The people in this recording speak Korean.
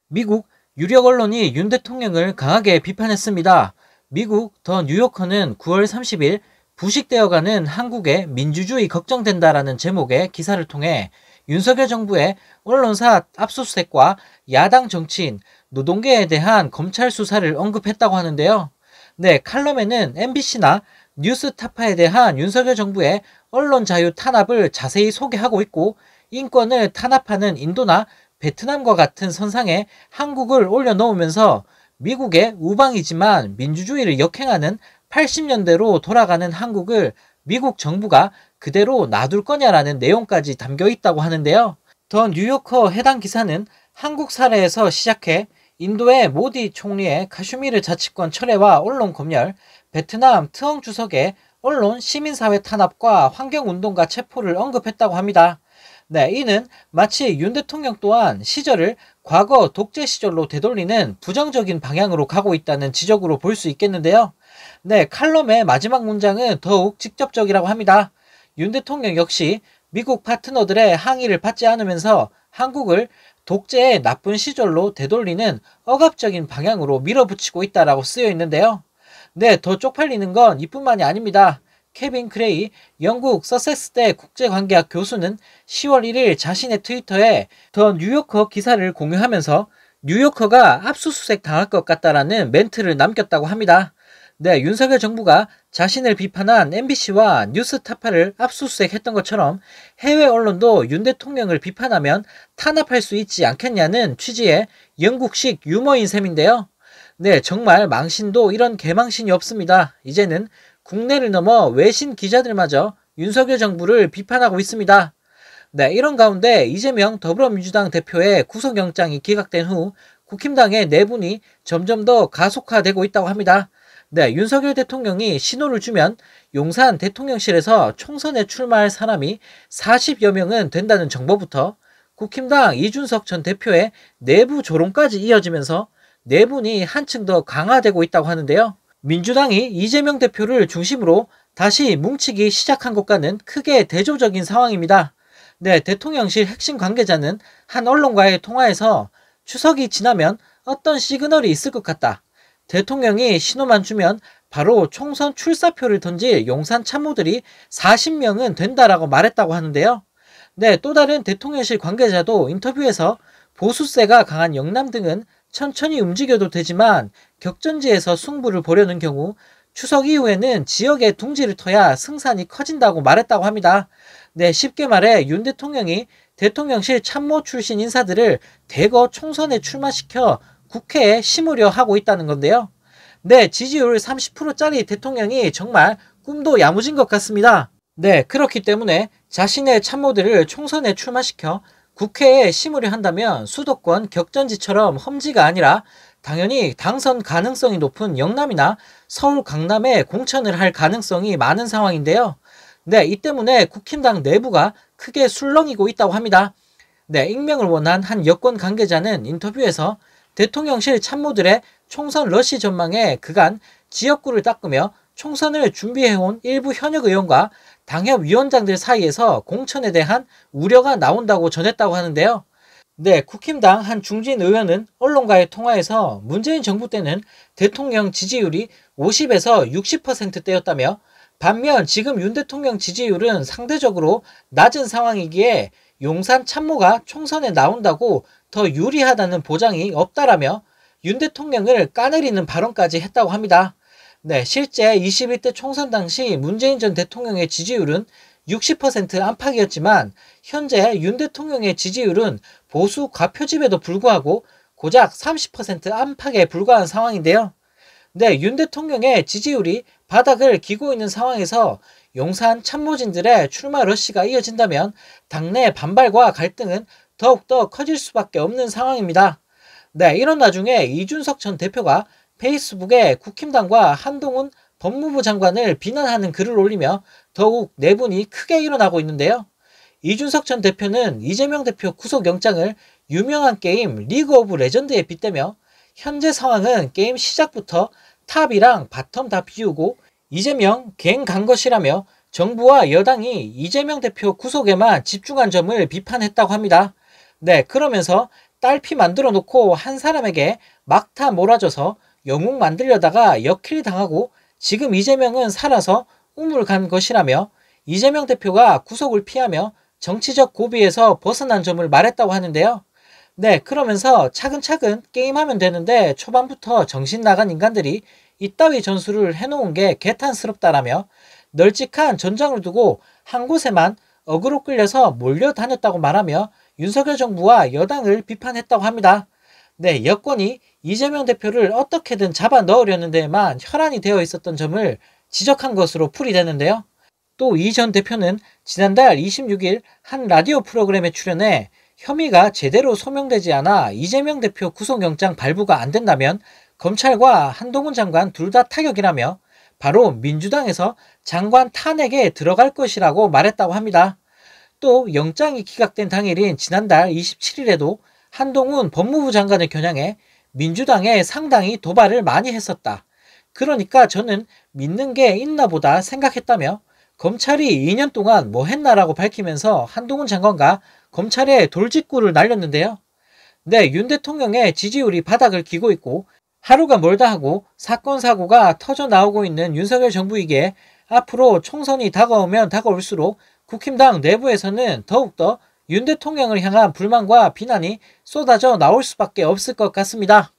미국 유력 언론이 윤 대통령을 강하게 비판했습니다. 미국 더 뉴요커는 9월 30일 부식되어가는 한국의 민주주의 걱정된다라는 제목의 기사를 통해 윤석열 정부의 언론사 압수수색과 야당 정치인, 노동계에 대한 검찰 수사를 언급했다고 하는데요. 네, 칼럼에는 MBC나 뉴스타파에 대한 윤석열 정부의 언론 자유 탄압을 자세히 소개하고 있고, 인권을 탄압하는 인도나 베트남과 같은 선상에 한국을 올려놓으면서 미국의 우방이지만 민주주의를 역행하는 80년대로 돌아가는 한국을 미국 정부가 그대로 놔둘 거냐라는 내용까지 담겨 있다고 하는데요. 더 뉴요커 해당 기사는 한국 사례에서 시작해 인도의 모디 총리의 카슈미르 자치권 철회와 언론 검열, 베트남 트엉 주석의 언론 시민사회 탄압과 환경운동가 체포를 언급했다고 합니다. 네, 이는 마치 윤 대통령 또한 시절을 과거 독재 시절로 되돌리는 부정적인 방향으로 가고 있다는 지적으로 볼 수 있겠는데요. 네, 칼럼의 마지막 문장은 더욱 직접적이라고 합니다. 윤 대통령 역시 미국 파트너들의 항의를 받지 않으면서 한국을 독재의 나쁜 시절로 되돌리는 억압적인 방향으로 밀어붙이고 있다라고 쓰여 있는데요. 네, 더 쪽팔리는 건 이뿐만이 아닙니다. 케빈 크레이 영국 서섹스대 국제관계학 교수는 10월 1일 자신의 트위터에 더 뉴요커 기사를 공유하면서 뉴요커가 압수수색 당할 것 같다라는 멘트를 남겼다고 합니다. 네, 윤석열 정부가 자신을 비판한 MBC와 뉴스타파를 압수수색했던 것처럼 해외 언론도 윤 대통령을 비판하면 탄압할 수 있지 않겠냐는 취지의 영국식 유머인 셈인데요. 네, 정말 망신도 이런 개망신이 없습니다. 이제는 국내를 넘어 외신 기자들마저 윤석열 정부를 비판하고 있습니다. 네, 이런 가운데 이재명 더불어민주당 대표의 구속영장이 기각된 후 국힘당의 내분이 점점 더 가속화되고 있다고 합니다. 네, 윤석열 대통령이 신호를 주면 용산 대통령실에서 총선에 출마할 사람이 40여 명은 된다는 정보부터 국힘당 이준석 전 대표의 내부 조롱까지 이어지면서 내분이 한층 더 강화되고 있다고 하는데요. 민주당이 이재명 대표를 중심으로 다시 뭉치기 시작한 것과는 크게 대조적인 상황입니다. 네, 대통령실 핵심 관계자는 한 언론과의 통화에서 추석이 지나면 어떤 시그널이 있을 것 같다. 대통령이 신호만 주면 바로 총선 출사표를 던질 용산 참모들이 40명은 된다라고 말했다고 하는데요. 네, 또 다른 대통령실 관계자도 인터뷰에서 보수세가 강한 영남 등은 천천히 움직여도 되지만 격전지에서 승부를 보려는 경우 추석 이후에는 지역에 둥지를 터야 승산이 커진다고 말했다고 합니다. 네, 쉽게 말해 윤 대통령이 대통령실 참모 출신 인사들을 대거 총선에 출마시켜 국회에 심으려 하고 있다는 건데요. 네, 지지율 30%짜리 대통령이 정말 꿈도 야무진 것 같습니다. 네, 그렇기 때문에 자신의 참모들을 총선에 출마시켜 국회에 심으려 한다면 수도권 격전지처럼 험지가 아니라 당연히 당선 가능성이 높은 영남이나 서울 강남에 공천을 할 가능성이 많은 상황인데요. 네, 이 때문에 국힘당 내부가 크게 술렁이고 있다고 합니다. 네, 익명을 원한 한 여권 관계자는 인터뷰에서 대통령실 참모들의 총선 러시 전망에 그간 지역구를 닦으며 총선을 준비해온 일부 현역 의원과 당협 위원장들 사이에서 공천에 대한 우려가 나온다고 전했다고 하는데요. 네, 국힘당 한 중진 의원은 언론과의 통화에서 문재인 정부 때는 대통령 지지율이 50에서 60%대였다며 반면 지금 윤 대통령 지지율은 상대적으로 낮은 상황이기에 용산 참모가 총선에 나온다고 더 유리하다는 보장이 없다라며 윤 대통령을 까내리는 발언까지 했다고 합니다. 네, 실제 21대 총선 당시 문재인 전 대통령의 지지율은 60% 안팎이었지만 현재 윤 대통령의 지지율은 보수 과표집에도 불구하고 고작 30% 안팎에 불과한 상황인데요. 네, 윤 대통령의 지지율이 바닥을 기고 있는 상황에서 용산 참모진들의 출마 러시가 이어진다면 당내 반발과 갈등은 더욱더 커질 수밖에 없는 상황입니다. 네, 이런 와중에 이준석 전 대표가 페이스북에 국힘당과 한동훈 법무부 장관을 비난하는 글을 올리며 더욱 내분이 크게 일어나고 있는데요. 이준석 전 대표는 이재명 대표 구속영장을 유명한 게임 리그 오브 레전드에 빗대며 현재 상황은 게임 시작부터 탑이랑 바텀 다 비우고 이재명 갱 간 것이라며 정부와 여당이 이재명 대표 구속에만 집중한 점을 비판했다고 합니다. 네, 그러면서 딸피 만들어 놓고 한 사람에게 막타 몰아줘서 영웅 만들려다가 역킬 당하고 지금 이재명은 살아서 우물 간 것이라며 이재명 대표가 구속을 피하며 정치적 고비에서 벗어난 점을 말했다고 하는데요. 네, 그러면서 차근차근 게임하면 되는데 초반부터 정신 나간 인간들이 이따위 전술을 해놓은 게 개탄스럽다라며 널찍한 전장을 두고 한 곳에만 어그로 끌려서 몰려다녔다고 말하며 윤석열 정부와 여당을 비판했다고 합니다. 네, 여권이 이재명 대표를 어떻게든 잡아 넣으려는 데에만 혈안이 되어 있었던 점을 지적한 것으로 풀이되는데요. 또 이 전 대표는 지난달 26일 한 라디오 프로그램에 출연해 혐의가 제대로 소명되지 않아 이재명 대표 구속영장 발부가 안 된다면 검찰과 한동훈 장관 둘 다 타격이라며 바로 민주당에서 장관 탄핵에 들어갈 것이라고 말했다고 합니다. 또 영장이 기각된 당일인 지난달 27일에도 한동훈 법무부 장관을 겨냥해 민주당에 상당히 도발을 많이 했었다. 그러니까 저는 믿는 게 있나 보다 생각했다며 검찰이 2년 동안 뭐 했나라고 밝히면서 한동훈 장관과 검찰에 돌직구를 날렸는데요. 네, 윤 대통령의 지지율이 바닥을 기고 있고 하루가 멀다 하고 사건 사고가 터져 나오고 있는 윤석열 정부이기에 앞으로 총선이 다가오면 다가올수록 국힘당 내부에서는 더욱더 윤 대통령을 향한 불만과 비난이 쏟아져 나올 수밖에 없을 것 같습니다.